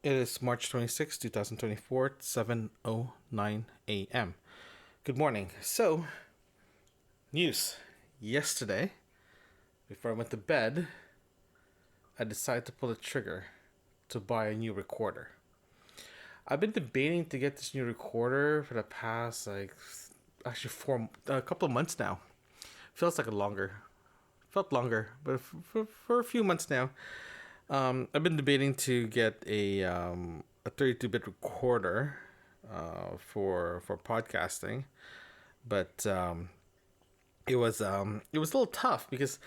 It is March 26, 2024, 7:09 a.m. Good morning. So, news. Yesterday, before I went to bed, I decided to pull the trigger to buy a new recorder. I've been debating to get this new recorder for the past, actually, a couple of months now. Feels like felt longer, but for a few months now. I've been debating to get a 32-bit recorder for podcasting, but it was a little tough because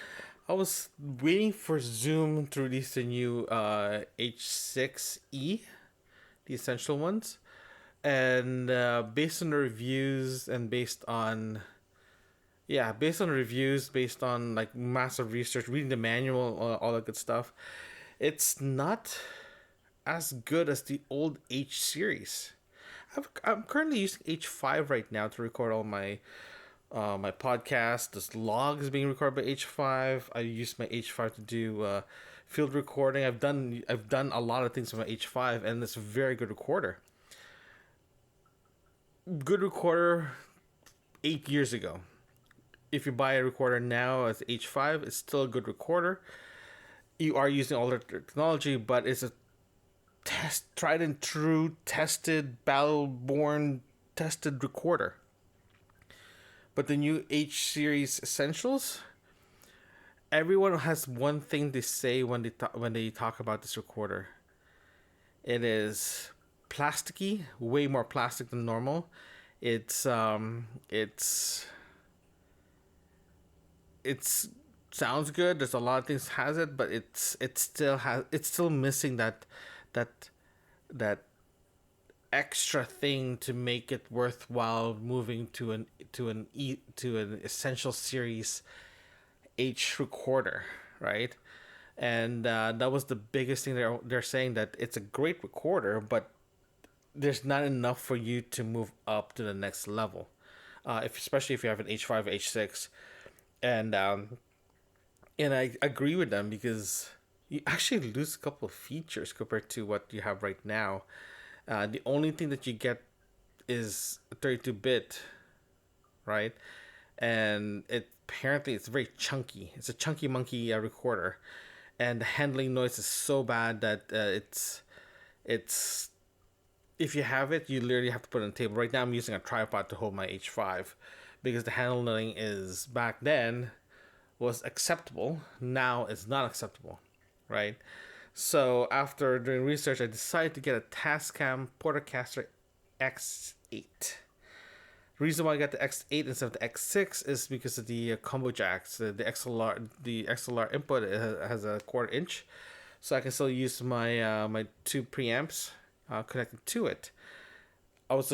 I was waiting for Zoom to release the new H6E, the essential ones, and based on the reviews and based on like massive research, reading the manual, all that good stuff, it's not as good as the old H series. I'm currently using H5 right now to record all my podcast. This log is being recorded by H5. I use my H5 to do field recording. I've done a lot of things with my H5, and it's a very good recorder. Good recorder 8 years ago. If you buy a recorder now as H5, it's still a good recorder. You are using all the technology, but it's a tried and true, tested, battle-born, tested recorder. But the new H series essentials, everyone has one thing they say when they talk about this recorder. It is plasticky, way more plastic than normal. It's sounds good. There's a lot of things has it, but it's still missing that that extra thing to make it worthwhile moving to an essential series H recorder, right? And that was the biggest thing they're saying, that it's a great recorder, but there's not enough for you to move up to the next level. Especially if you have an H5, H6, and I agree with them because you actually lose a couple of features compared to what you have right now. The only thing that you get is 32-bit, right? And it's very chunky. It's a chunky monkey recorder, and the handling noise is so bad that it's if you have it, you literally have to put it on the table. Right now, I'm using a tripod to hold my H5 because the handling is back then was acceptable. Now it's not acceptable, right? So after doing research, I decided to get a Tascam Portacaster X8. The reason why I got the X8 instead of the X6 is because of the combo jacks. The XLR input has a quarter inch, so I can still use my two preamps connected to it. I was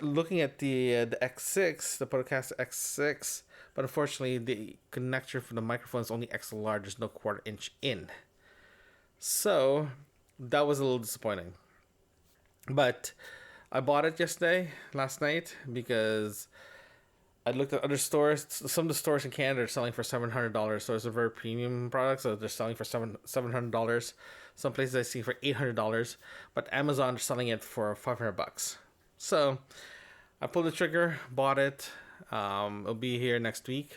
looking at the X6, the Portacaster X6, but unfortunately the connector for the microphone is only XLR. There's no quarter inch in. So that was a little disappointing. But I bought it last night, because I looked at other stores. Some of the stores in Canada are selling for $700, so it's a very premium product. So they're selling for $700. Some places I see for $800, but Amazon are selling it for $500. So I pulled the trigger, bought it. It'll be here next week.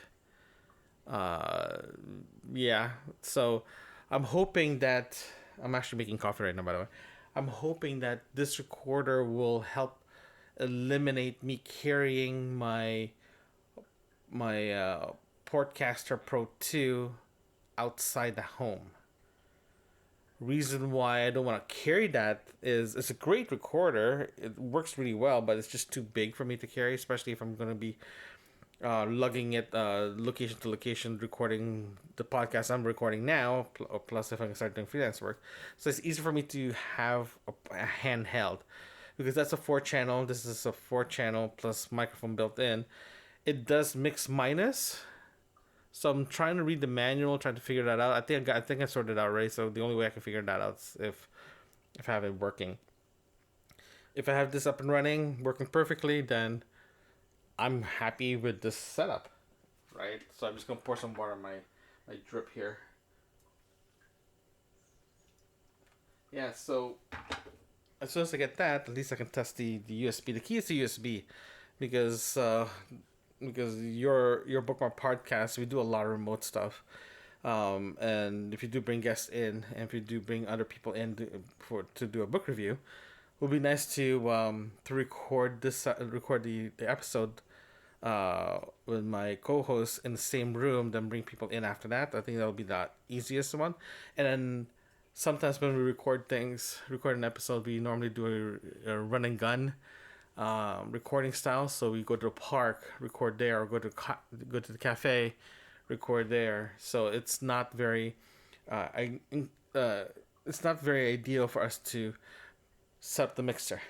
Yeah. So I'm hoping that I'm actually making coffee right now, by the way. I'm hoping that this recorder will help eliminate me carrying my Portcaster Pro 2 outside the home. Reason why I don't want to carry that is it's a great recorder. It works really well, but it's just too big for me to carry, especially if I'm going to be lugging it location to location, recording the podcast I'm recording now, plus if I can start doing freelance work. So it's easy for me to have a handheld, because that's a 4-channel. This is a 4-channel plus microphone built in. It does mix minus, so I'm trying to read the manual, trying to figure that out. I think I sorted it out already. So the only way I can figure that out is if I have it working. If I have this up and running, working perfectly, then I'm happy with this setup, right? So I'm just gonna pour some water on my drip here. Yeah, so as soon as I get that, at least I can test the USB. The key is the USB, because your bookmark podcast, we do a lot of remote stuff. And if you do bring guests in, and if you do bring other people in to do a book review, it would be nice to record the episode with my co-host in the same room, then bring people in after that. I think that would be the easiest one. And then sometimes when we record an episode, we normally do a run and gun recording style. So we go to the park, record there, or go to the cafe, record there. So it's not very, it's not very ideal for us to set up the mixer,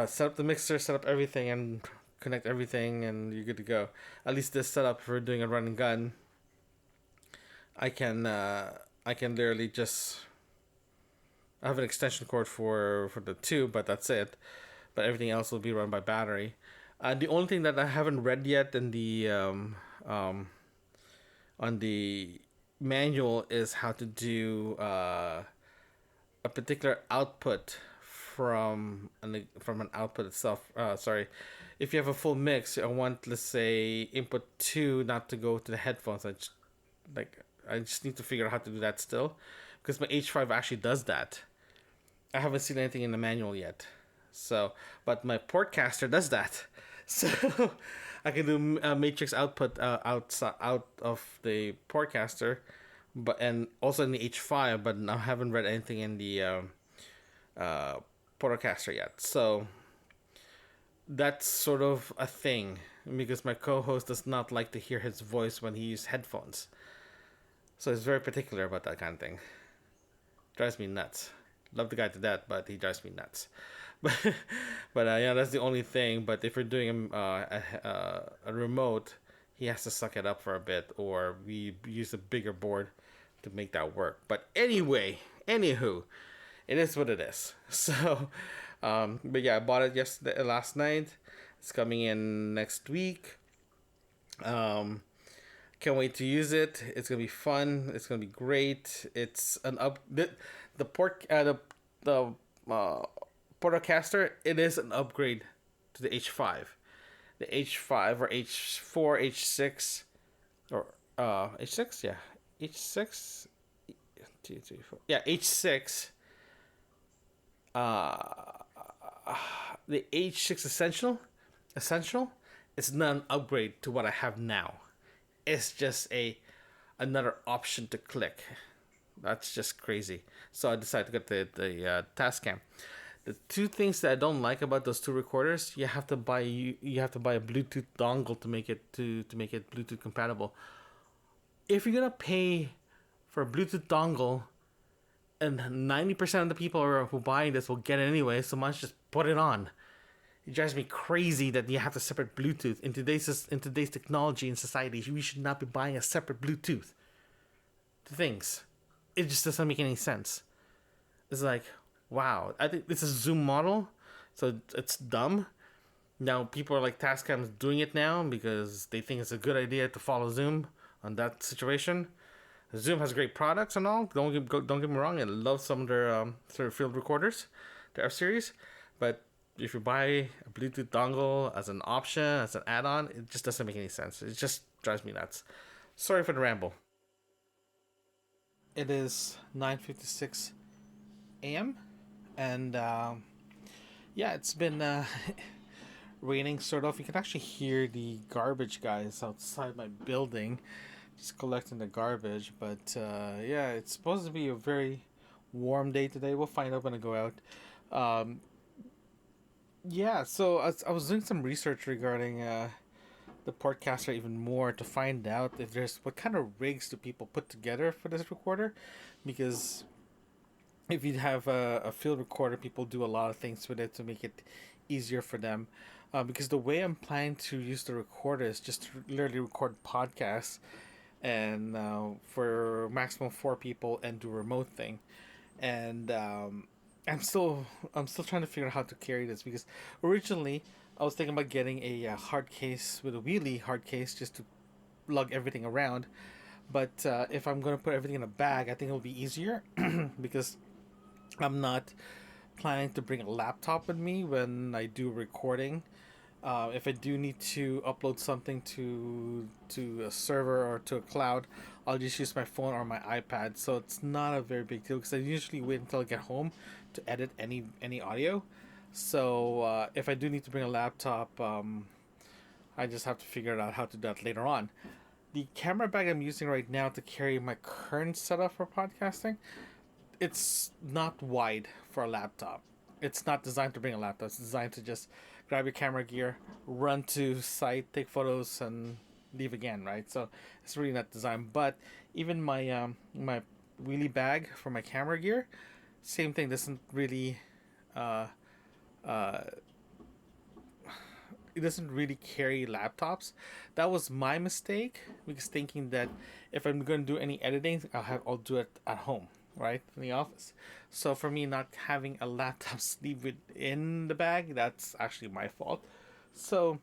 set up the mixer, set up everything, and connect everything, and you're good to go. At least this setup for doing a run and gun, I can literally just, I have an extension cord for the tube, but that's it. But everything else will be run by battery. The only thing that I haven't read yet in the on the manual is how to do a particular output from an output itself. Sorry, if you have a full mix, I want, let's say, input 2 not to go to the headphones. I just need to figure out how to do that still, because my H5 actually does that. I haven't seen anything in the manual yet. So, but my Portcaster does that. So I can do a matrix output out of the Portcaster, but and also in the H5. But I haven't read anything in the Portcaster yet. So that's sort of a thing, because my co-host does not like to hear his voice when he uses headphones. So he's very particular about that kind of thing. Drives me nuts. Love the guy to death, but he drives me nuts. But yeah, that's the only thing. But if we're doing a remote, he has to suck it up for a bit, or we use a bigger board to make that work. But anywho, it is what it is. So, but yeah, I bought it last night. It's coming in next week. Can't wait to use it. It's gonna be fun. It's gonna be great. It's an up the Portcaster. It is an upgrade to the H5. The H5 or H4, H6, or H6, yeah, H6, 2, 3, 4, yeah, H6. The H6 essential is not an upgrade to what I have now. It's just another option to click. That's just crazy. So I decided to get the Tascam. The two things that I don't like about those two recorders, you have to buy a Bluetooth dongle to make it Bluetooth compatible. If you're gonna pay for a Bluetooth dongle, and 90% of the people who buy this will get it anyway, so much just put it on. It drives me crazy that you have to separate Bluetooth. In today's technology and society, we should not be buying a separate Bluetooth to things. It just doesn't make any sense. It's like, wow, I think this is a Zoom model, so it's dumb. Now people are like, Tascam's doing it now because they think it's a good idea to follow Zoom on that situation. Zoom has great products and all. Don't get me wrong. I love some of their sort of field recorders, their F series, but if you buy a Bluetooth dongle as an option, as an add-on, it just doesn't make any sense. It just drives me nuts. Sorry for the ramble. It is 9:56 a.m. and yeah, it's been raining sort of. You can actually hear the garbage guys outside my building just collecting the garbage. But yeah, it's supposed to be a very warm day today. We'll find out when I go out. Yeah, so I was doing some research regarding the Portcaster even more to find out if there's what kind of rigs do people put together for this recorder, because if you have a field recorder, people do a lot of things with it to make it easier for them. Because the way I'm planning to use the recorder is just to literally record podcasts, and for maximum 4 people, and do a remote thing, and I'm still trying to figure out how to carry this, because originally I was thinking about getting a hard case with a wheelie hard case just to lug everything around, but if I'm gonna put everything in a bag, I think it'll be easier because I'm not planning to bring a laptop with me when I do recording. If I do need to upload something to a server or to a cloud, I'll just use my phone or my iPad. So it's not a very big deal because I usually wait until I get home to edit any audio. So if I do need to bring a laptop, I just have to figure out how to do that later on. The camera bag I'm using right now to carry my current setup for podcasting, it's not wide for a laptop. It's not designed to bring a laptop. It's designed to just grab your camera gear, run to site, take photos, and leave again, right? So it's really not designed. But even my wheelie bag for my camera gear, same thing. Doesn't really uh, uh, it doesn't really carry laptops. That was my mistake because thinking that if I'm going to do any editing, I'll do it at home, right, in the office. So for me, not having a laptop sleeve within the bag, that's actually my fault. So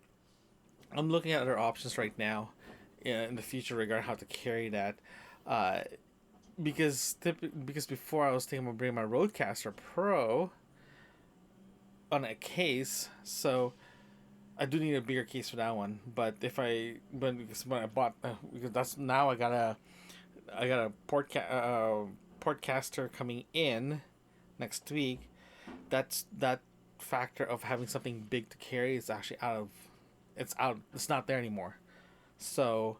I'm looking at other options right now in the future regarding how to carry that. Uh, because before I was thinking about bringing my Rodecaster Pro on a case, so I do need a bigger case for that one. But because when I bought because that's now I got a portcaster coming in next week. That factor of having something big to carry is actually out. It's not there anymore. So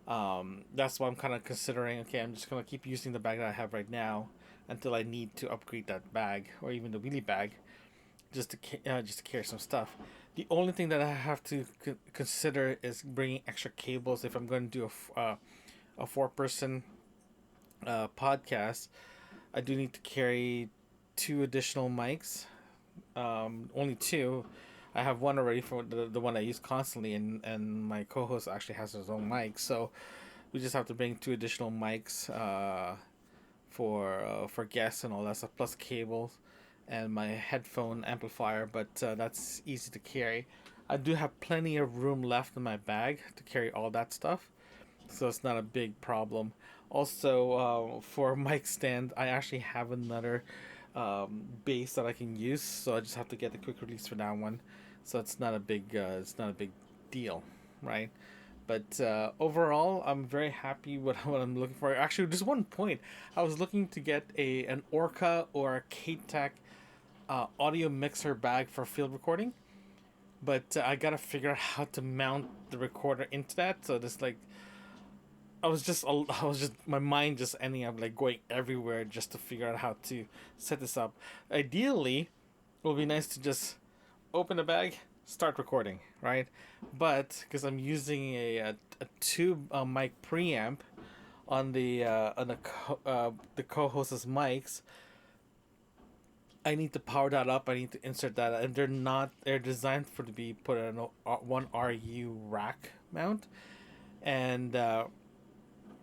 that's why I'm kind of considering. Okay, I'm just gonna keep using the bag that I have right now until I need to upgrade that bag or even the wheelie bag, just to carry some stuff. The only thing that I have to consider is bringing extra cables if I'm going to do a 4-person podcast. I do need to carry 2 additional mics. Only 2. I have one already for the one I use constantly, and my co-host actually has his own mic, so we just have to bring 2 additional mics for guests and all that stuff, plus cables and my headphone amplifier. But that's easy to carry. I do have plenty of room left in my bag to carry all that stuff, so it's not a big problem. Also, for mic stand, I actually have another base that I can use, so I just have to get the quick release for that one. So it's not a big deal, right? But overall, I'm very happy with what I'm looking for. Actually, just one point, I was looking to get an Orca or a K-Tech audio mixer bag for field recording, but I gotta figure out how to mount the recorder into that. So this like I was just my mind just ending up like going everywhere just to figure out how to set this up. Ideally, it would be nice to just open the bag, start recording, right? But because I'm using a tube mic preamp on the co-host's mics, I need to power that up. I need to insert that, and they're designed for to be put in a one RU rack mount, and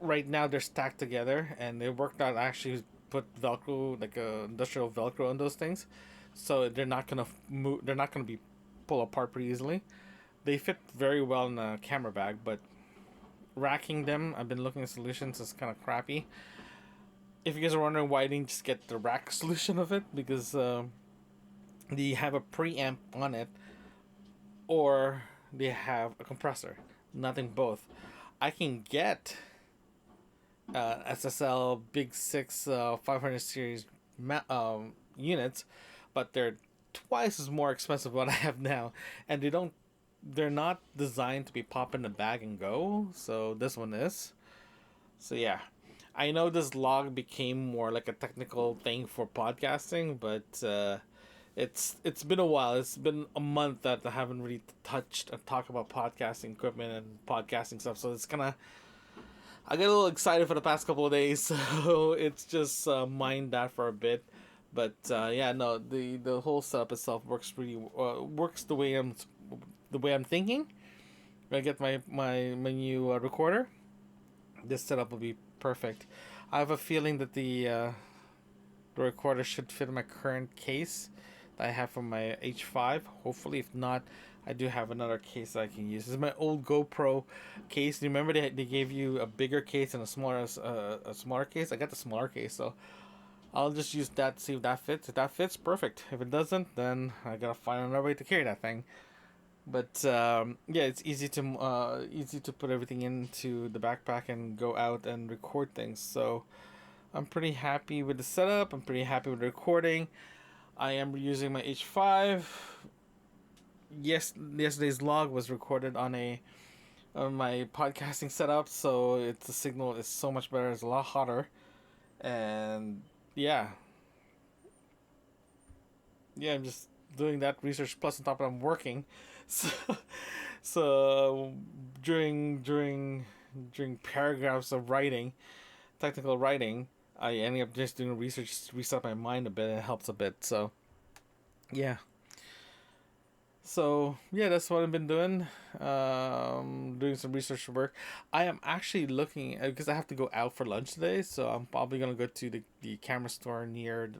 right now they're stacked together, and they worked out actually put Velcro, like industrial Velcro on those things, so they're not gonna move. They're not gonna be pull apart pretty easily. They fit very well in a camera bag, but racking them, I've been looking at solutions. It's kind of crappy. If you guys are wondering why I didn't just get the rack solution of it, because they have a preamp on it, or they have a compressor. Nothing both. I can get SSL Big 6 500 series units, but they're twice as more expensive than what I have now, and they're not designed to be pop in the bag and go. So this one is. So yeah, I know this log became more like a technical thing for podcasting, but it's been a while. It's been a month that I haven't really touched or talked about podcasting equipment and podcasting stuff. So it's kind of, I get a little excited for the past couple of days, so it's just mind that for a bit. But yeah, no, the whole setup itself works the way I'm thinking. When I get my new recorder, this setup will be perfect. I have a feeling that the recorder should fit in my current case that I have from my H5. Hopefully, if not, I do have another case that I can use. This is my old GoPro case. Do you remember they gave you a bigger case and a smaller case? I got the smaller case, so I'll just use that to see if that fits. If that fits, perfect. If it doesn't, then I gotta find another way to carry that thing. But yeah, it's easy to put everything into the backpack and go out and record things. So I'm pretty happy with the setup. I'm pretty happy with the recording. I am using my H5. Yesterday's log was recorded on my podcasting setup, so the signal is so much better. It's a lot hotter, and yeah, I'm just doing that research. Plus, on top of it, I'm working, so so during paragraphs of writing, technical writing, I ended up just doing research to reset my mind a bit, and it helps a bit. So yeah. So yeah, that's what I've been doing. Doing some research work. I am actually looking because I have to go out for lunch today, so I'm probably gonna go to the camera store near.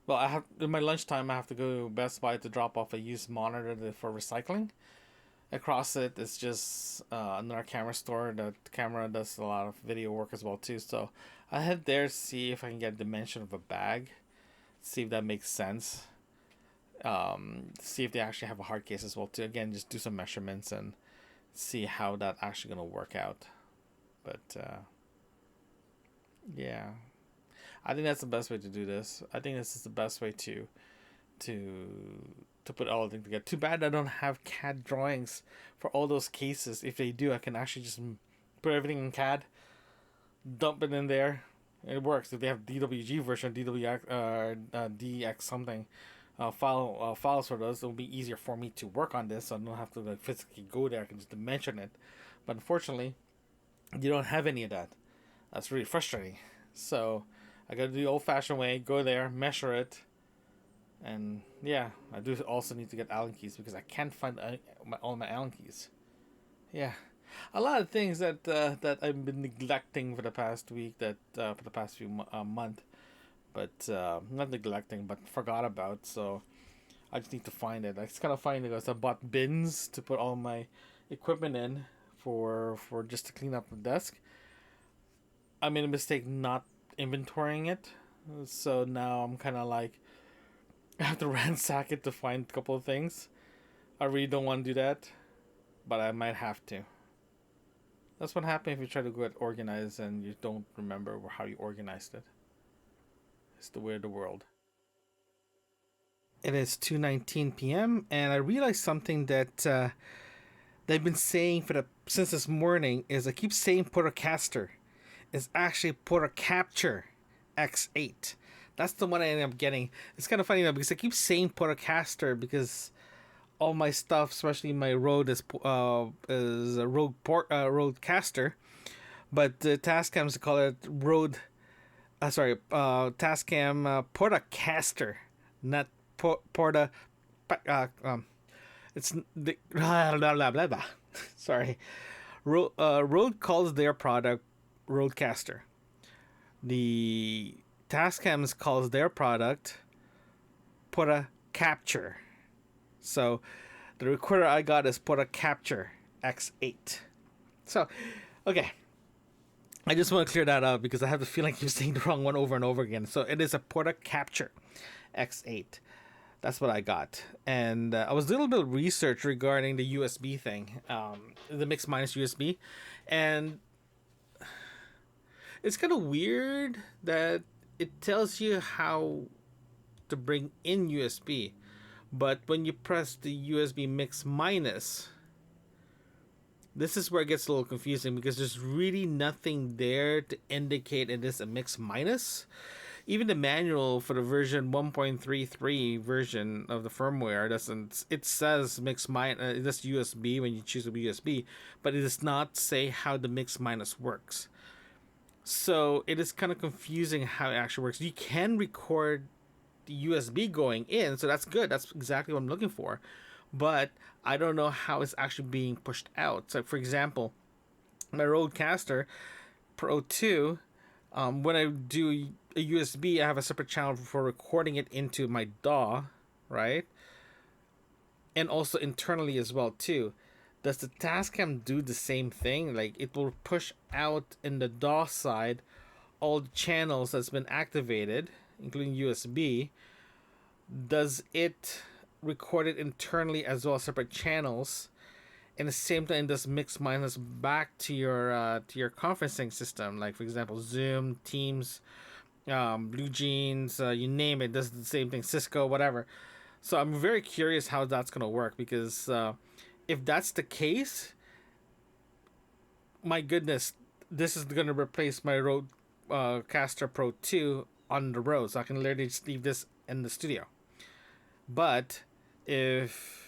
Well, I have in my lunchtime. I have to go to Best Buy to drop off a used monitor for recycling. Across it, it's just another camera store. The camera does a lot of video work as well too. So I head there to see if I can get a dimension of a bag, see if that makes sense. See if they actually have a hard case as well too. Again, just do some measurements and see how that actually gonna work out. But yeah, I think that's the best way to do this. I think this is the best way to to put all the things together. Too bad I don't have CAD drawings for all those cases. If they do, I can actually just put everything in CAD, dump it in there. It works. If they have DWG version, DX something. Files for those, it'll be easier for me to work on this, so I don't have to like physically go there. I can just mention it. But unfortunately, you don't have any of that. That's really frustrating. So I gotta do the old-fashioned way: go there, measure it, and yeah, I do also need to get Allen keys because I can't find all my Allen keys. Yeah, a lot of things that I've been neglecting for the past week, for the past few month. But not neglecting, but forgot about. So I just need to find it. I just gotta find it because I bought bins to put all my equipment in for just to clean up the desk. I made a mistake not inventorying it, so now I'm kind of like I have to ransack it to find a couple of things. I really don't want to do that, but I might have to. That's what happens if you try to get organized and you don't remember how you organized it. It's the way of the world. It is 2:19 p.m. and I realized something that they've been saying since this morning is I keep saying Portacaster. It's actually Portacapture X8. That's the one I ended up getting. It's kind of funny though because I keep saying Portacaster because all my stuff, especially my Rode, is a Rodecaster, but the Tascams call it Rode. Tascam Portacaster, not Porta. It's the blah blah blah blah. Sorry, Rode calls their product Rodecaster. The Tascams calls their product Portacapture. So the recorder I got is Portacapture X8. So, okay. I just want to clear that up because I have the feeling I keep saying the wrong one over and over again. So it is a Portacapture X8. That's what I got. And I was doing a little bit of research regarding the USB thing, the mix minus USB. And it's kind of weird that it tells you how to bring in USB. But when you press the USB mix minus, this is where it gets a little confusing because there's really nothing there to indicate it is a mix minus. Even the manual for the version 1.33 version of the firmware doesn't. It says mix minus. It does USB when you choose a USB, but it does not say how the mix minus works. So it is kind of confusing how it actually works. You can record the USB going in, so that's good. That's exactly what I'm looking for. But I don't know how it's actually being pushed out. So, for example, my Rodecaster Pro 2, when I do a USB, I have a separate channel for recording it into my DAW, right? And also internally as well, too. Does the Tascam do the same thing? Like, it will push out in the DAW side all the channels that's been activated, including USB, does it record it internally as well as separate channels, and the same time does mix minus back to your conferencing system, like for example Zoom, Teams, Blue Jeans, you name it, does the same thing, Cisco, whatever. So I'm very curious how that's gonna work, because if that's the case, my goodness, this is gonna replace my Rode Caster Pro 2 on the road, so I can literally just leave this in the studio. But if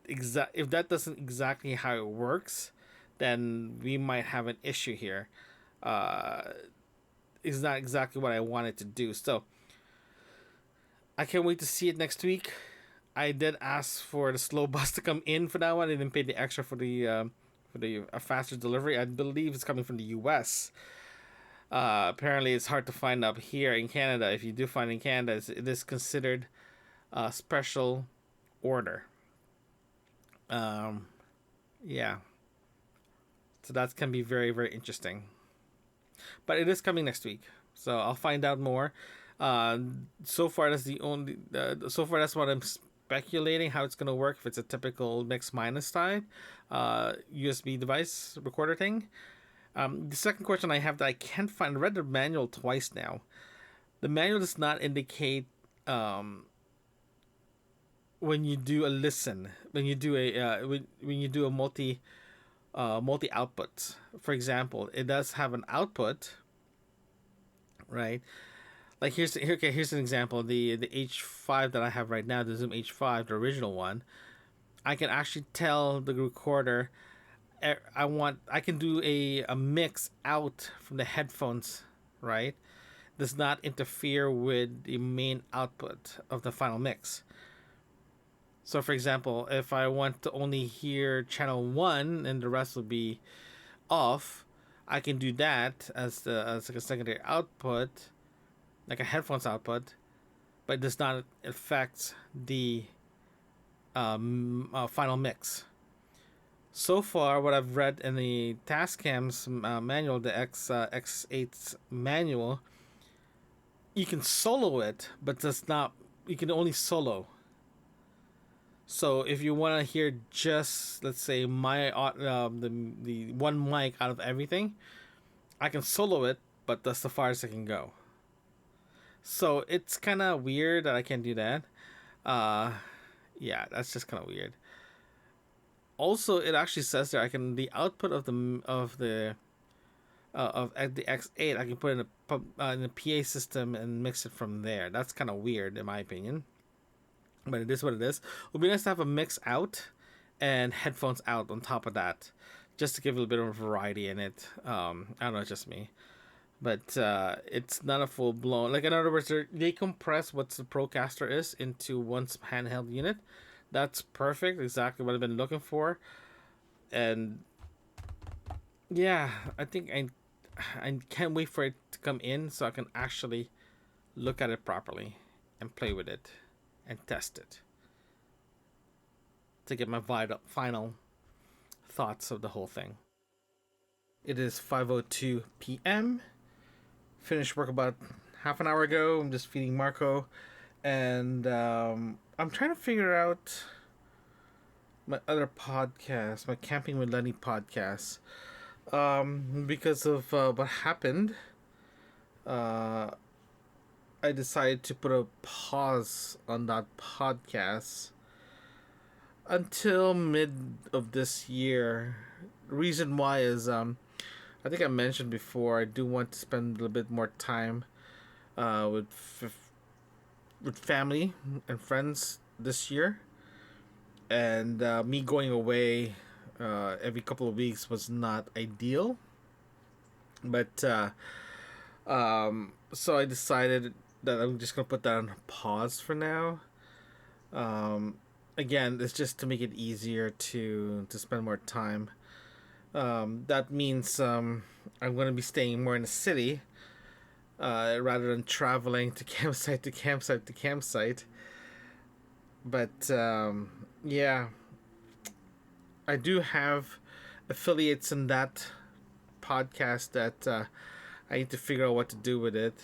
if that doesn't exactly how it works, then we might have an issue here. Uh, it's not exactly what I wanted to do, so I can't wait to see it next week. I did ask for the slow bus to come in for that one. I didn't pay the extra for the faster delivery. I believe it's coming from the U.S. Apparently, it's hard to find up here in Canada. If you do find it in Canada, it is considered a special order. Um, yeah. So that can be very, very interesting. But it is coming next week, so I'll find out more. So far, that's the only. So far, that's what I'm speculating how it's gonna work. If it's a typical mix minus type, USB device recorder thing. The second question I have that I can't find, I read the manual twice now. The manual does not indicate when you do a listen, when you do a when you do a multi output. For example, it does have an output, right? Like here's an example. The H5 that I have right now, the Zoom H5, the original one. I can actually tell the recorder I can do a mix out from the headphones, right? Does not interfere with the main output of the final mix. So for example, if I want to only hear channel 1 and the rest will be off, I can do that as like a secondary output, like a headphones output, but it does not affect the final mix. So far, what I've read in the Tascam's manual, the X8 manual, you can solo it, but does not. You can only solo. So if you want to hear just, let's say, my the one mic out of everything, I can solo it, but that's the farthest I can go. So it's kind of weird that I can't do that. Yeah, that's just kind of weird. Also, it actually says there I can the output of the X8 I can put in a PA system and mix it from there. That's kind of weird in my opinion, but it is what it is. It would be nice to have a mix out and headphones out on top of that, just to give it a bit of variety in it. I don't know, it's just me, but it's not a full blown, like, in other words, they compress what the Procaster is into one handheld unit. That's perfect, exactly what I've been looking for. And yeah, I think I can't wait for it to come in so I can actually look at it properly and play with it and test it to get my final thoughts of the whole thing. It is 5:02 p.m. Finished work about half an hour ago. I'm just feeding Marco, and I'm trying to figure out my other podcast, my Camping with Lenny podcast. Because of what happened, I decided to put a pause on that podcast until mid of this year. Reason why is I think I mentioned before, I do want to spend a little bit more time with family and friends this year, and me going away every couple of weeks was not ideal. But so I decided that I'm just gonna put that on pause for now. Again, it's just to make it easier to spend more time. That means I'm gonna be staying more in the city rather than traveling to campsite to campsite to campsite. But yeah, I do have affiliates in that podcast that I need to figure out what to do with it.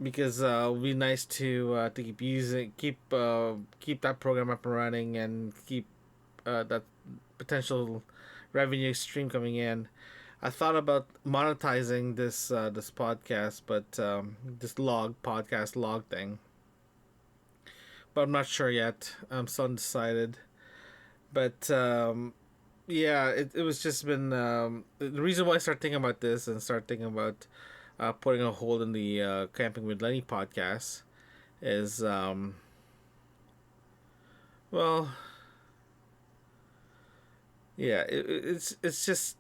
because it'll be nice to keep using keep that program up and running and keep that potential revenue stream coming in. I thought about monetizing this podcast, but this log podcast log thing, but I'm not sure yet. I'm still undecided. But yeah, it was just been the reason why I started thinking about this and start thinking about putting a hold in the Camping with Lenny podcast is well, yeah, it's just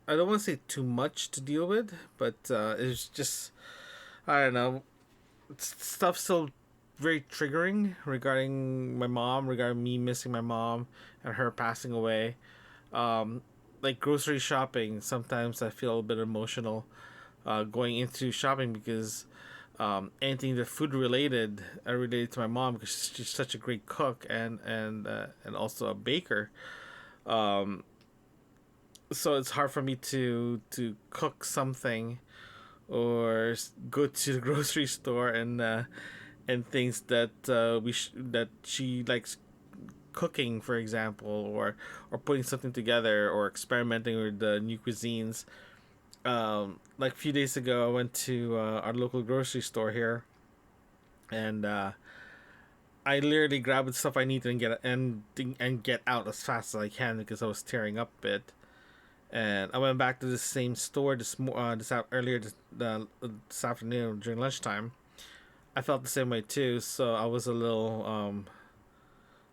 I don't want to say too much to deal with, but it's just I don't know, stuff still very triggering regarding my mom, regarding me missing my mom and her passing away. Um, like grocery shopping, sometimes I feel a bit emotional going into shopping because anything that food related I related to my mom because she's such a great cook and also a baker. Um, so it's hard for me to cook something or go to the grocery store and things that that she likes cooking, for example, or putting something together or experimenting with the new cuisines. Like a few days ago, I went to our local grocery store here, and I literally grabbed the stuff I needed and get out as fast as I can because I was tearing up a bit. And I went back to the same store earlier this afternoon during lunchtime. I felt the same way too, so I was a little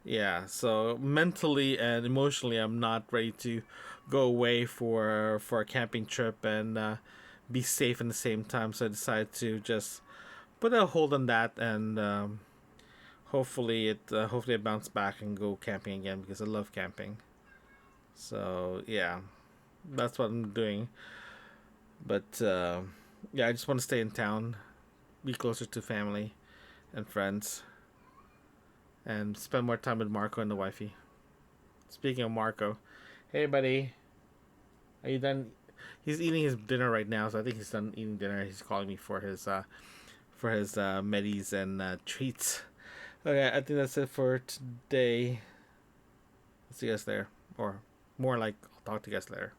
yeah. So mentally and emotionally, I'm not ready to go away for a camping trip and be safe in the same time. So I decided to just put a hold on that and hopefully it bounce back and go camping again because I love camping. So yeah, that's what I'm doing. But yeah, I just want to stay in town, be closer to family and friends, and spend more time with Marco and the wifey. Speaking of Marco, hey buddy, are you done? He's eating his dinner right now, so I think he's done eating dinner. He's calling me for his medis and treats. Okay, I think that's it for today. I'll see you guys there, or more like I'll talk to you guys later.